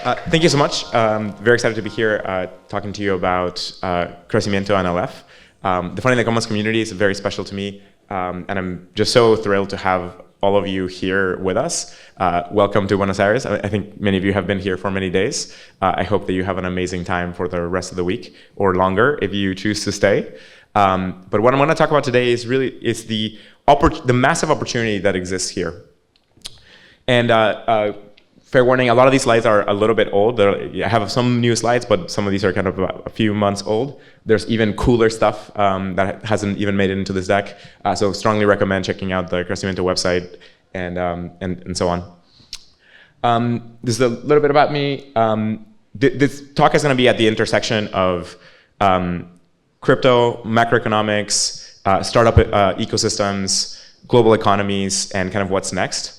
Thank you so much. Very excited to be here talking to you about Crecimiento and Aleph. The Funding Commons community is very special to me, and I'm just so thrilled to have all of you here with us. Welcome to Buenos Aires. I think many of you have been here for many days. I hope that you have an amazing time for the rest of the week or longer if you choose to stay. But what I'm going to talk about today is the massive opportunity that exists here. And fair warning, a lot of these slides are a little bit old. I have some new slides, but some of these are kind of a few months old. There's even cooler stuff that hasn't even made it into this deck. So strongly recommend checking out the Crecimiento website and so on. This is a little bit about me. This talk is going to be at the intersection of crypto, macroeconomics, startup ecosystems, global economies, and kind of what's next.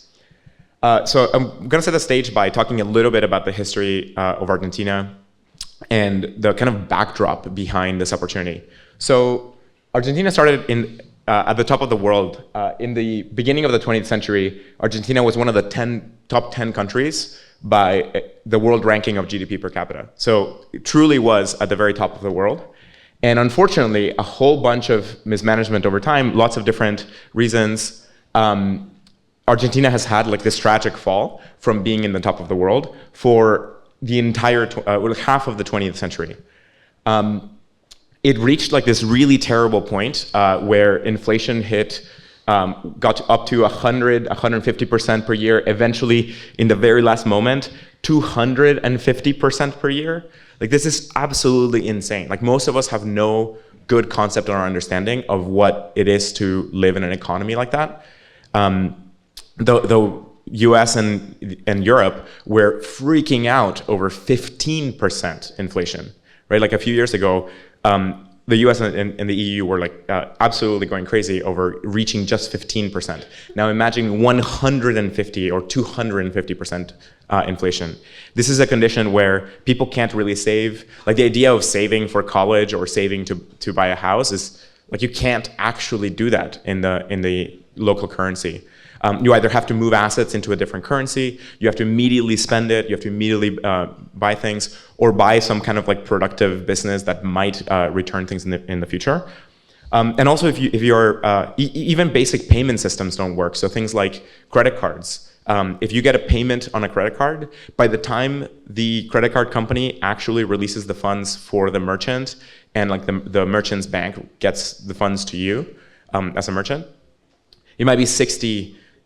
So I'm going to set the stage by talking a little bit about the history of Argentina and the kind of backdrop behind this opportunity. So Argentina started at the top of the world. In the beginning of the 20th century, Argentina was one of the top 10 countries by the world ranking of GDP per capita. So it truly was at the very top of the world. And unfortunately, a whole bunch of mismanagement over time, lots of different reasons, Argentina has had like this tragic fall from being in the top of the world for the entire half of the 20th century. It reached like this really terrible point where inflation got up to 150% per year. Eventually, in the very last moment, 250% per year. Like this is absolutely insane. Like most of us have no good concept or understanding of what it is to live in an economy like that. The US and Europe were freaking out over 15% inflation, right? Like a few years ago, the US and the EU were like absolutely going crazy over reaching just 15%. Now imagine 150 or 250% inflation. This is a condition where people can't really save. Like the idea of saving for college or saving to buy a house is like you can't actually do that in the local currency. You either have to move assets into a different currency, you have to immediately spend it, you have to immediately buy things, or buy some kind of like productive business that might return things in the future. And also if you're, even basic payment systems don't work. So things like credit cards. If you get a payment on a credit card, by the time the credit card company actually releases the funds for the merchant and like the merchant's bank gets the funds to you as a merchant, it might be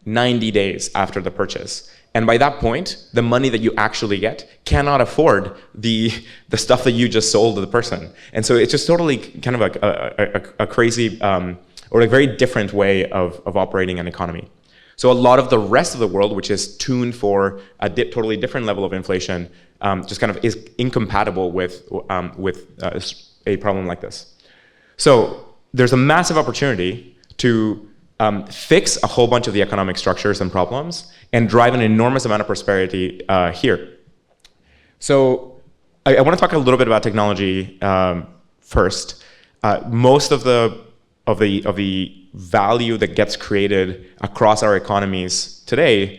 90 days after the purchase. And by that point, the money that you actually get cannot afford the stuff that you just sold to the person. And so it's just totally kind of a crazy or a very different way of operating an economy. So a lot of the rest of the world, which is tuned for a totally different level of inflation, just kind of is incompatible with a problem like this. So there's a massive opportunity to fix a whole bunch of the economic structures and problems and drive an enormous amount of prosperity here. So I want to talk a little bit about technology first. Most of the value that gets created across our economies today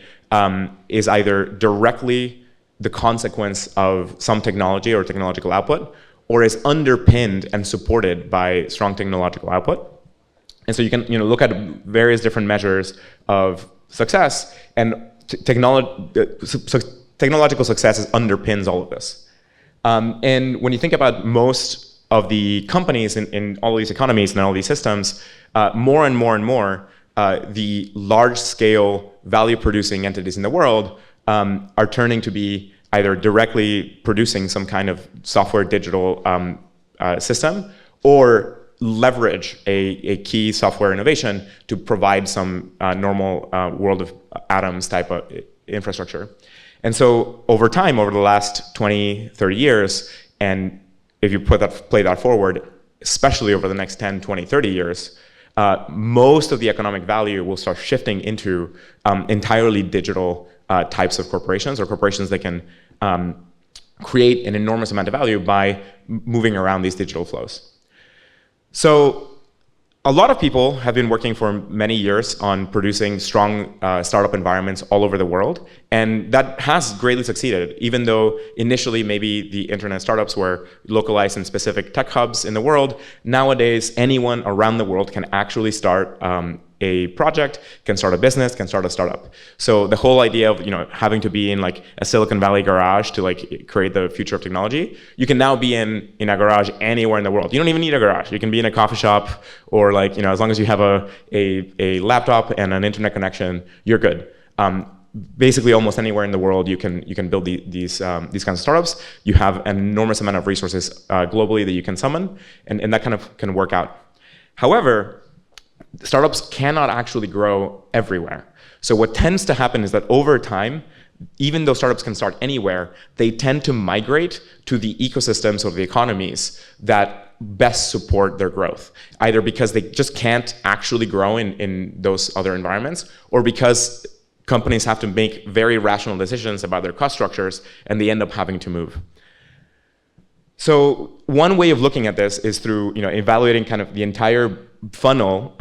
is either directly the consequence of some technology or technological output, or is underpinned and supported by strong technological output. And so you can look at various different measures of success, and technological success underpins all of this. And when you think about most of the companies in all these economies and all these systems, more and more, the large-scale value-producing entities in the world are turning to be either directly producing some kind of software digital system, or leverage a key software innovation to provide some normal world of atoms type of infrastructure. And so over time, over the last 20, 30 years, and if you play that forward, especially over the next 10, 20, 30 years, most of the economic value will start shifting into entirely digital types of corporations, or corporations that can create an enormous amount of value by moving around these digital flows. So a lot of people have been working for many years on producing strong startup environments all over the world, and that has greatly succeeded, even though initially maybe the internet startups were localized in specific tech hubs in the world. Nowadays, anyone around the world can actually start a project, can start a business, can start a startup. So the whole idea of having to be in like a Silicon Valley garage to like create the future of technology, you can now be in a garage anywhere in the world. You don't even need a garage. You can be in a coffee shop, or like as long as you have a laptop and an internet connection, you're good. Basically, almost anywhere in the world, you can build these kinds of startups. You have an enormous amount of resources globally that you can summon, and that kind of can work out. However, startups cannot actually grow everywhere. So what tends to happen is that over time, even though startups can start anywhere, they tend to migrate to the ecosystems or the economies that best support their growth, either because they just can't actually grow in those other environments, or because companies have to make very rational decisions about their cost structures and they end up having to move. So one way of looking at this is through evaluating kind of the entire funnel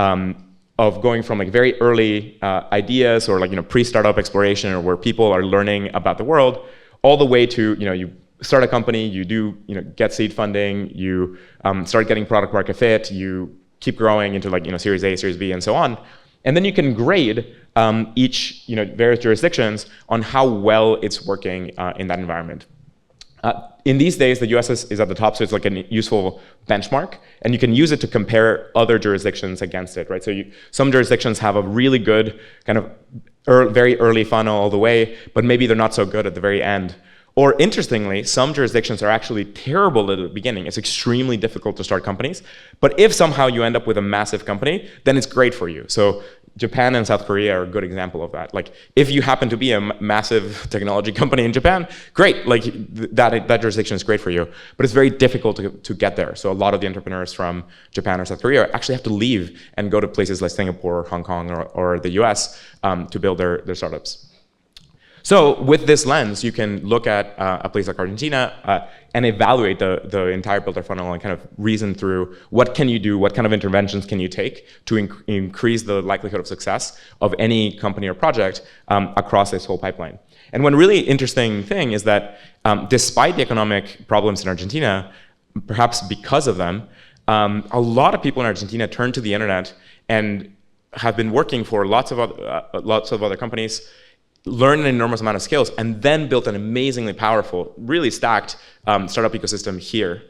of going from like very early ideas or like pre-startup exploration, or where people are learning about the world, all the way to you start a company, you do get seed funding, you start getting product market fit, you keep growing into like Series A, Series B, and so on, and then you can grade each various jurisdictions on how well it's working in that environment. In these days, the US is at the top, so it's like a useful benchmark, and you can use it to compare other jurisdictions against it, right? So some jurisdictions have a really good kind of very early funnel all the way, but maybe they're not so good at the very end. Or interestingly, some jurisdictions are actually terrible at the beginning. It's extremely difficult to start companies, but if somehow you end up with a massive company, then it's great for you. So Japan and South Korea are a good example of that. Like, if you happen to be a massive technology company in Japan, great, like that jurisdiction is great for you, but it's very difficult to get there. So a lot of the entrepreneurs from Japan or South Korea actually have to leave and go to places like Singapore, Hong Kong, or the US to build their startups. So with this lens, you can look at a place like Argentina and evaluate the entire builder funnel and kind of reason through what can you do, what kind of interventions can you take to increase the likelihood of success of any company or project across this whole pipeline. And one really interesting thing is that despite the economic problems in Argentina, perhaps because of them, a lot of people in Argentina turn to the internet and have been working for lots of other companies, learned an enormous amount of skills, and then built an amazingly powerful, really stacked startup ecosystem here.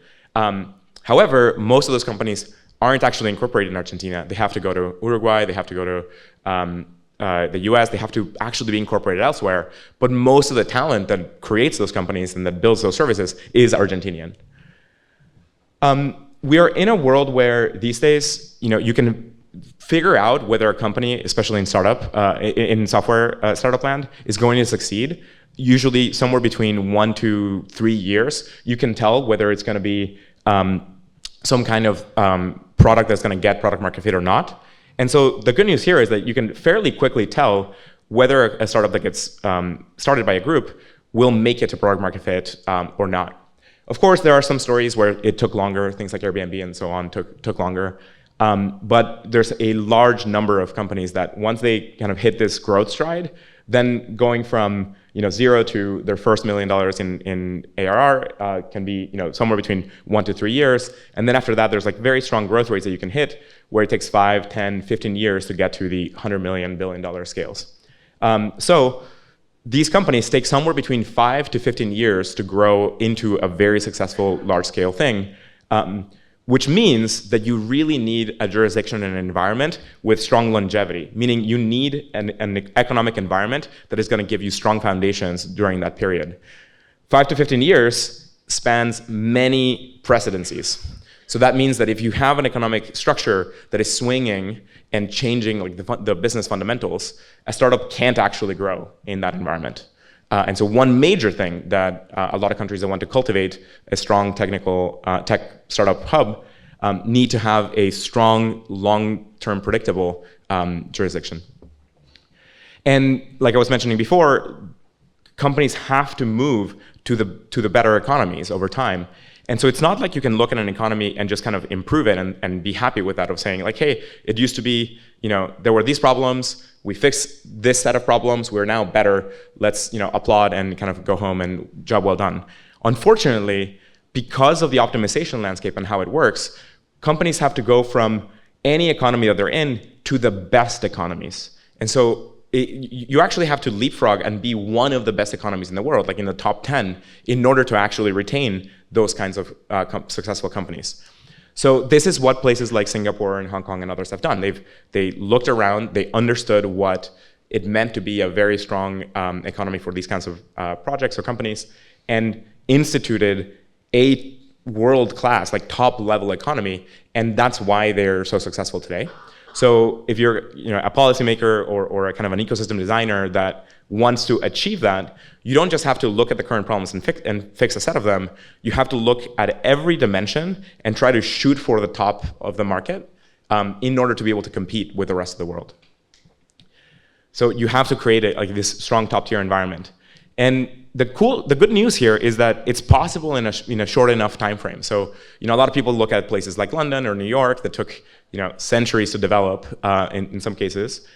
However, most of those companies aren't actually incorporated in Argentina. They have to go to Uruguay, they have to go to the US, they have to actually be incorporated elsewhere. But most of the talent that creates those companies and that builds those services is Argentinian. We are in a world where these days, you can figure out whether a company, especially in software startup land, is going to succeed. Usually somewhere between 1 to 3 years, you can tell whether it's going to be some kind of product that's going to get product market fit or not. And so the good news here is that you can fairly quickly tell whether a startup that gets started by a group will make it to product market fit or not. Of course, there are some stories where it took longer, things like Airbnb and so on took longer. But there's a large number of companies that once they kind of hit this growth stride, then going from 0 to their first $1 million in ARR can be somewhere between 1 to 3 years. And then after that, there's like very strong growth rates that you can hit where it takes 5, 10, 15 years to get to the $100 million, $1 billion scales. So these companies take somewhere between 5 to 15 years to grow into a very successful large-scale thing. Which means that you really need a jurisdiction and an environment with strong longevity, meaning you need an economic environment that is going to give you strong foundations during that period. 5 to 15 years spans many precedencies. So that means that if you have an economic structure that is swinging and changing like the business fundamentals, a startup can't actually grow in that environment. And so one major thing that a lot of countries that want to cultivate a strong technical tech startup hub need to have a strong, long-term predictable jurisdiction. And like I was mentioning before, companies have to move to the better economies over time. And so it's not like you can look at an economy and just kind of improve it and be happy with that, of saying like, hey, it used to be, there were these problems, we fixed this set of problems, we're now better, let's applaud and kind of go home and job well done. Unfortunately, because of the optimization landscape and how it works, companies have to go from any economy that they're in to the best economies. And so you actually have to leapfrog and be one of the best economies in the world, like in the top 10, in order to actually retain those kinds of successful companies. So this is what places like Singapore and Hong Kong and others have done. They looked around, they understood what it meant to be a very strong economy for these kinds of projects or companies, and instituted a world-class, like top-level economy, and that's why they're so successful today. So if you're a policymaker or a kind of an ecosystem designer that wants to achieve that, you don't just have to look at the current problems and fix a set of them. You have to look at every dimension and try to shoot for the top of the market in order to be able to compete with the rest of the world. So you have to create this strong top-tier environment. And the good news here is that it's possible in a short enough time frame. So a lot of people look at places like London or New York that took centuries to develop in some cases.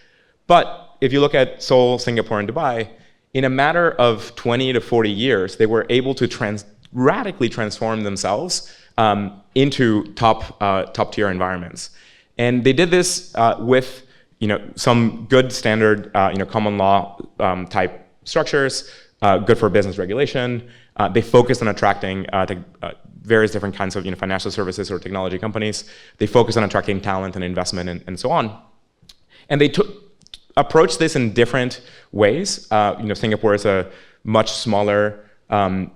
But if you look at Seoul, Singapore, and Dubai, in a matter of 20 to 40 years, they were able to radically transform themselves into top-tier environments. And they did this with some good standard common law type structures, good for business regulation. They focused on attracting various different kinds of financial services or technology companies. They focused on attracting talent and investment and so on. And they approached this in different ways. Singapore is a much smaller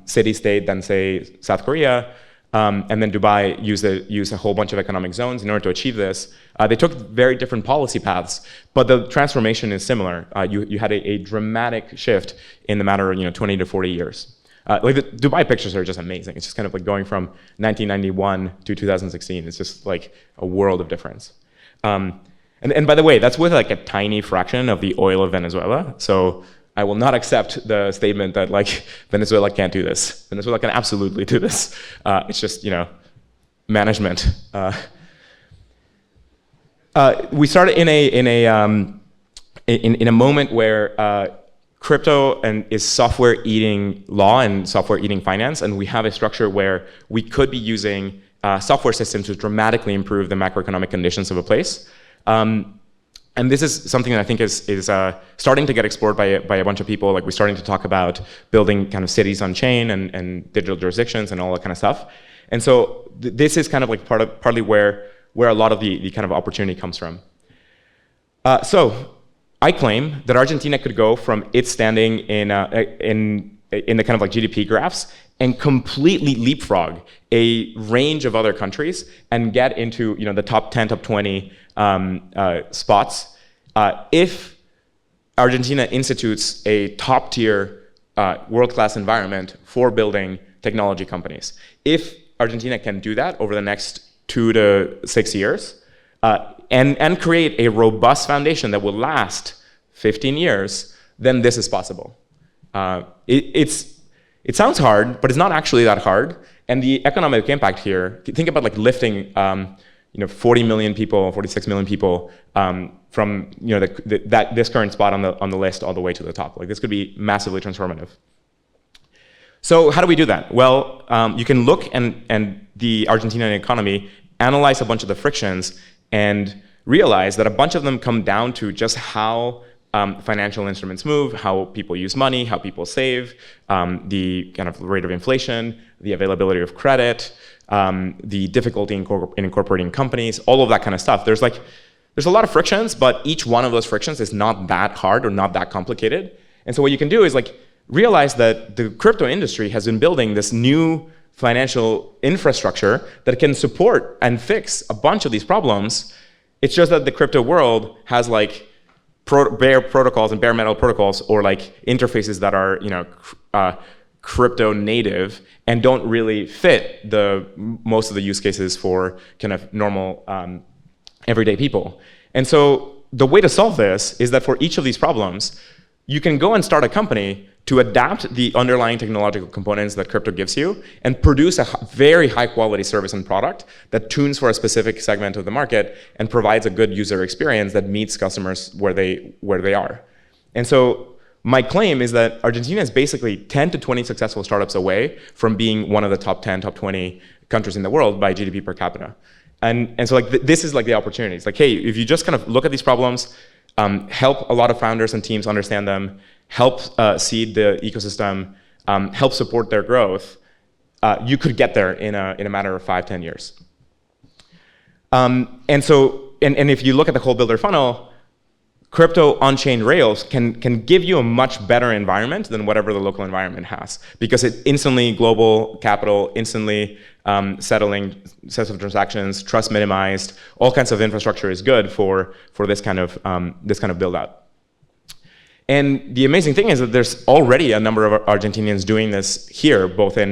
city-state than, say, South Korea. And then Dubai used a whole bunch of economic zones in order to achieve this. They took very different policy paths, but the transformation is similar. You had a dramatic shift in the matter of 20 to 40 years. Like the Dubai pictures are just amazing. It's just kind of like going from 1991 to 2016. It's just like a world of difference. And by the way, that's with like a tiny fraction of the oil of Venezuela. So I will not accept the statement that like Venezuela can't do this. Venezuela can absolutely do this. It's just management. We started in a moment where crypto is software eating law and software eating finance, and we have a structure where we could be using software systems to dramatically improve the macroeconomic conditions of a place. And this is something that I think is starting to get explored by a bunch of people. Like we're starting to talk about building kind of cities on chain and digital jurisdictions and all that kind of stuff. And so this is kind of like partly where a lot of the kind of opportunity comes from. So I claim that Argentina could go from its standing in the kind of like GDP graphs and completely leapfrog a range of other countries and get into the top 10, top 20 spots if Argentina institutes a top-tier world-class environment for building technology companies. If Argentina can do that over the next 2 to 6 years and create a robust foundation that will last 15 years, then this is possible. It sounds hard, but it's not actually that hard. And the economic impact here, think about like lifting 40 million people, 46 million people from this current spot on the list all the way to the top. Like this could be massively transformative. So how do we do that? Well, you can look and the Argentinian economy, analyze a bunch of the frictions and realize that a bunch of them come down to just how financial instruments move, how people use money, how people save, the kind of rate of inflation, the availability of credit, the difficulty in incorporating companies, all of that kind of stuff. There's a lot of frictions, but each one of those frictions is not that hard or not that complicated. And so what you can do is like realize that the crypto industry has been building this new financial infrastructure that can support and fix a bunch of these problems. It's just that the crypto world has like bare protocols and bare metal protocols, or like interfaces that are crypto native and don't really fit most of the use cases for kind of normal everyday people. And so the way to solve this is that for each of these problems, you can go and start a company to adapt the underlying technological components that crypto gives you and produce a very high quality service and product that tunes for a specific segment of the market and provides a good user experience that meets customers where they are. And so my claim is that Argentina is basically 10 to 20 successful startups away from being one of the top 10, top 20 countries in the world by GDP per capita. And so like this is like the opportunity. It's like, hey, if you just kind of look at these problems, help a lot of founders and teams understand them, help seed the ecosystem, help support their growth, you could get there in a matter of 5-10 years. And if you look at the whole builder funnel, crypto on-chain rails can give you a much better environment than whatever the local environment has, because it instantly global capital, instantly settling sets of transactions, trust minimized, all kinds of infrastructure is good for this kind of build out. And the amazing thing is that there's already a number of Argentinians doing this here, both at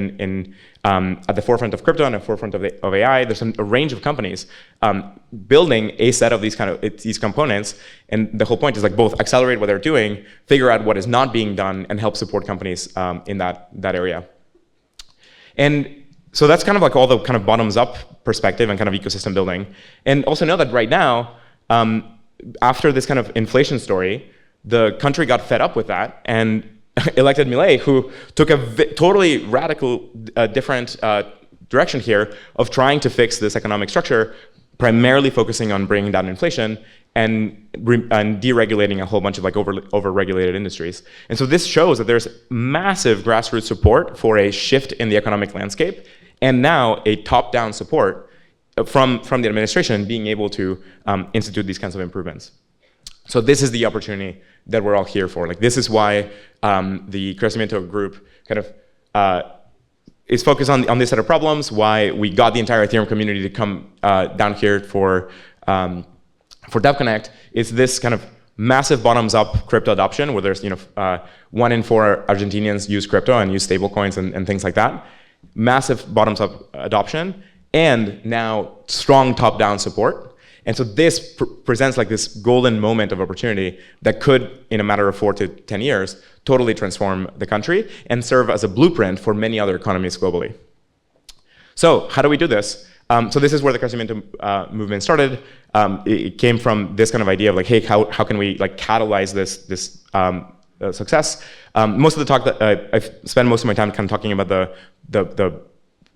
the forefront of crypto and at the forefront of AI. There's a range of companies building a set of these components, and the whole point is like both accelerate what they're doing, figure out what is not being done, and help support companies in that area. And so that's kind of like all the kind of bottoms up perspective and kind of ecosystem building. And also know that right now, after this kind of inflation story, the country got fed up with that and elected Milei, who took a totally radical, different direction here of trying to fix this economic structure, primarily focusing on bringing down inflation and deregulating a whole bunch of like over-regulated industries. And so this shows that there's massive grassroots support for a shift in the economic landscape, and now a top-down support from the administration being able to institute these kinds of improvements. So this is the opportunity that we're all here for. Like this is why the Crecimiento group kind of is focused on this set of problems, why we got the entire Ethereum community to come down here for DevConnect, is this kind of massive bottoms-up crypto adoption where there's 1 in 4 Argentinians use crypto and use stablecoins and things like that. Massive bottoms-up adoption, and now strong top-down support. And so this presents like this golden moment of opportunity that could, in a matter of 4 to 10 years, totally transform the country and serve as a blueprint for many other economies globally. So how do we do this? So this is where the Crecimiento movement started. It came from this kind of idea of like, hey, how can we like catalyze this success? Most of the talk that I've spent most of my time kind of talking about the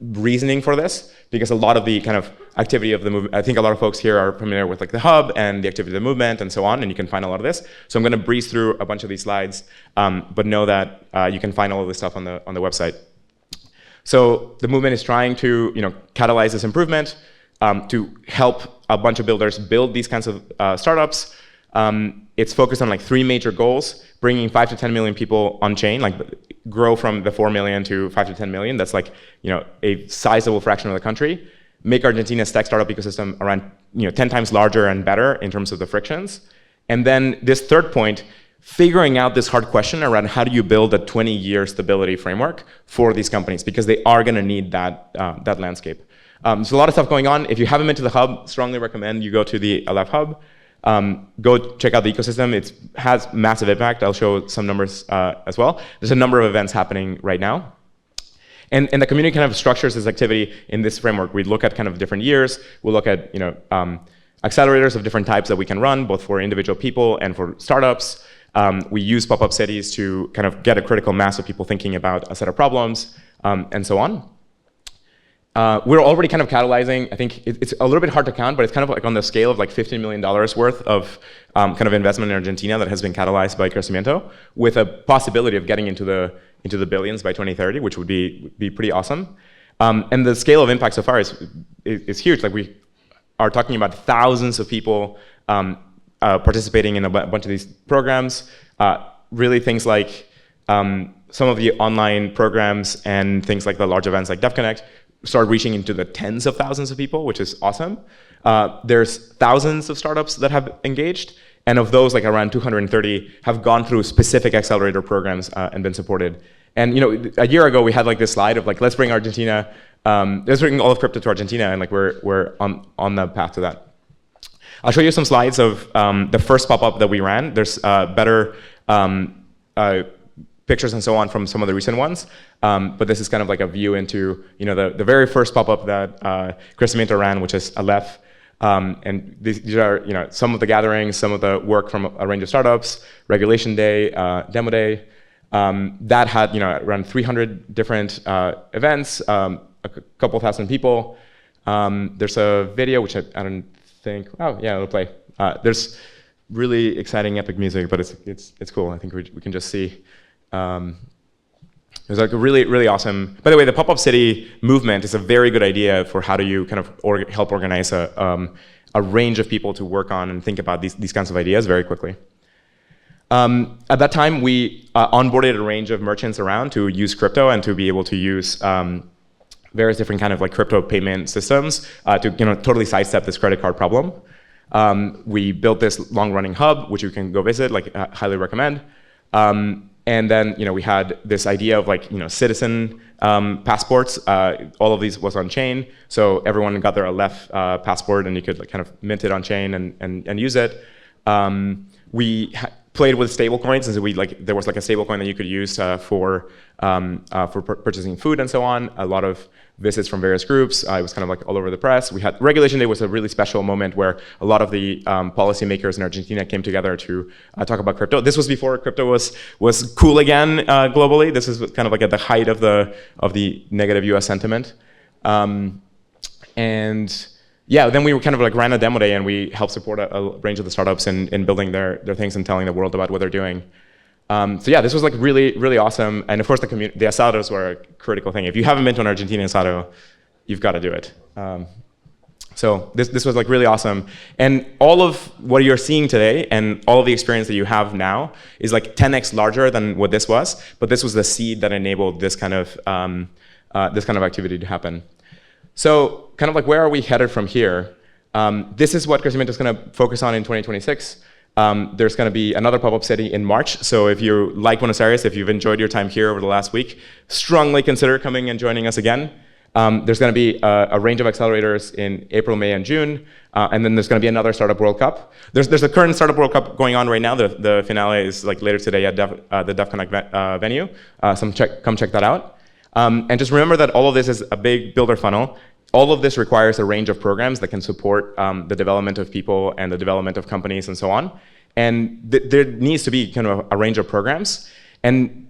reasoning for this, because a lot of the kind of activity of the movement, I think a lot of folks here are familiar with like the hub and the activity of the movement and so on, and you can find a lot of this. So I'm going to breeze through a bunch of these slides, but know that you can find all of this stuff on the website. So the movement is trying to catalyze this improvement to help a bunch of builders build these kinds of startups. It's focused on like 3 major goals: bringing 5 to 10 million people on chain, like grow from the 4 million to 5 to 10 million. That's like a sizable fraction of the country. Make Argentina's tech startup ecosystem around 10 times larger and better in terms of the frictions. And then this third point, figuring out this hard question around how do you build a 20-year stability framework for these companies, because they are going to need that landscape. There's a lot of stuff going on. If you haven't been to the hub, strongly recommend you go to the Aleph hub. Go check out the ecosystem. It has massive impact. I'll show some numbers as well. There's a number of events happening right now. And the community kind of structures this activity in this framework. We look at kind of different years. We'll look at accelerators of different types that we can run, both for individual people and for startups. We use pop-up cities to kind of get a critical mass of people thinking about a set of problems, and so on. We're already kind of catalyzing. I think it's a little bit hard to count, but it's kind of like on the scale of like $15 million worth of kind of investment in Argentina that has been catalyzed by Crecimiento, with a possibility of getting into the billions by 2030, which would be pretty awesome. And the scale of impact so far is huge. Like we are talking about thousands of people participating in a bunch of these programs. Really things like some of the online programs and things like the large events like DevConnect start reaching into the tens of thousands of people, which is awesome. There's thousands of startups that have engaged, and of those, like around 230 have gone through specific accelerator programs and been supported. And a year ago we had like this slide of like, let's bring Argentina, let's bring all of crypto to Argentina, and like we're on the path to that. I'll show you some slides of the first pop-up that we ran. There's better pictures and so on from some of the recent ones. But this is kind of like a view into the very first pop-up that Crecimiento ran, which is Aleph. And these are some of the gatherings, some of the work from a range of startups, Regulation Day, Demo Day. That had around 300 different events, a couple thousand people. There's a video which I don't think. Oh yeah, it'll play. There's really exciting epic music, but it's cool. I think we can just see. It was like a really awesome. By the way, the pop-up city movement is a very good idea for how do you kind of help organize a range of people to work on and think about these kinds of ideas very quickly. At that time, we onboarded a range of merchants around to use crypto and to be able to use various different kind of like crypto payment systems to totally sidestep this credit card problem. We built this long-running hub, which you can go visit, like highly recommend. And then we had this idea of like citizen passports. All of these was on chain, so everyone got their Aleph passport, and you could like kind of mint it on chain and use it. We played with stablecoins, and so there was like a stablecoin that you could use for purchasing food and so on. A lot of visits from various groups. It was kind of like all over the press. We had Regulation Day was a really special moment where a lot of the policymakers in Argentina came together to talk about crypto. This was before crypto was cool again globally. This is kind of like at the height of the negative U.S. sentiment. And yeah, then we kind of like ran a demo day, and we helped support a range of the startups in building their things and telling the world about what they're doing. So yeah, this was like really awesome. And of course, the asados were a critical thing. If you haven't been to an Argentinian asado, you've got to do it. So this was like really awesome. And all of what you're seeing today and all of the experience that you have now is like 10x larger than what this was. But this was the seed that enabled this kind of activity to happen. So kind of like where are we headed from here? This is what Crecimiento is going to focus on in 2026. There's going to be another pop-up city in March. So if you like Buenos Aires, if you've enjoyed your time here over the last week, strongly consider coming and joining us again. There's going to be a range of accelerators in April, May, and June. And then there's going to be another Startup World Cup. There's a current Startup World Cup going on right now. The finale is like later today at the Dev Connect venue. Come check that out. And just remember that all of this is a big builder funnel. All of this requires a range of programs that can support the development of people and the development of companies and so on. And there needs to be kind of a range of programs. And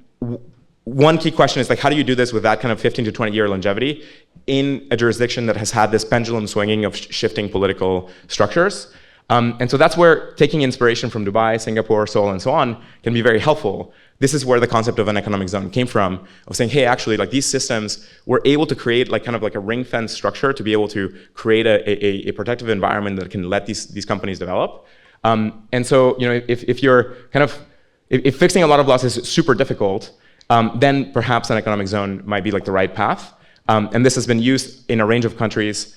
one key question is like, how do you do this with that kind of 15 to 20 year longevity in a jurisdiction that has had this pendulum swinging of shifting political structures? And so that's where taking inspiration from Dubai, Singapore, Seoul, and so on can be very helpful. This is where the concept of an economic zone came from, of saying, hey, actually, like these systems were able to create like kind of like a ring fence structure to be able to create a protective environment that can let these companies develop. And so, if you're kind of, if fixing a lot of laws is super difficult, then perhaps an economic zone might be like the right path. And this has been used in a range of countries.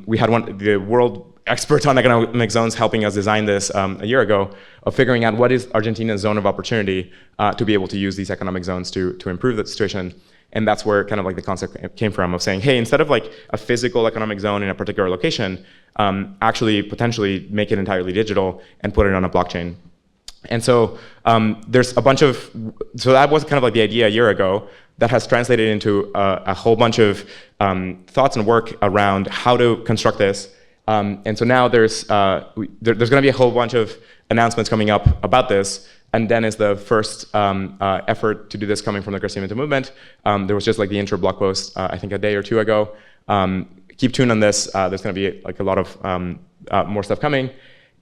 We had the world experts on economic zones helping us design this a year ago, of figuring out what is Argentina's zone of opportunity to be able to use these economic zones to improve the situation. And that's where kind of like the concept came from, of saying, hey, instead of like a physical economic zone in a particular location, actually potentially make it entirely digital and put it on a blockchain. And so there's a bunch of, so that was kind of like the idea a year ago that has translated into a whole bunch of thoughts and work around how to construct this. And so now there's going to be a whole bunch of announcements coming up about this. And then is the first effort to do this coming from the Crecimiento movement. There was just like the intro blog post, I think a day or two ago. Keep tuned on this. There's going to be like a lot of more stuff coming.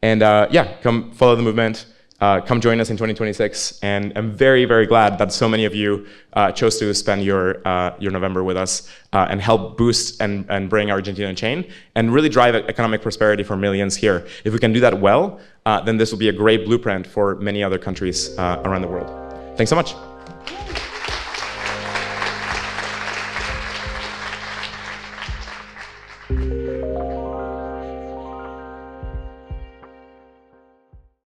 And yeah, come follow the movement. Come join us in 2026. And I'm very, very glad that so many of you chose to spend your November with us and help boost and bring Argentina on chain and really drive economic prosperity for millions here. If we can do that well, then this will be a great blueprint for many other countries around the world. Thanks so much.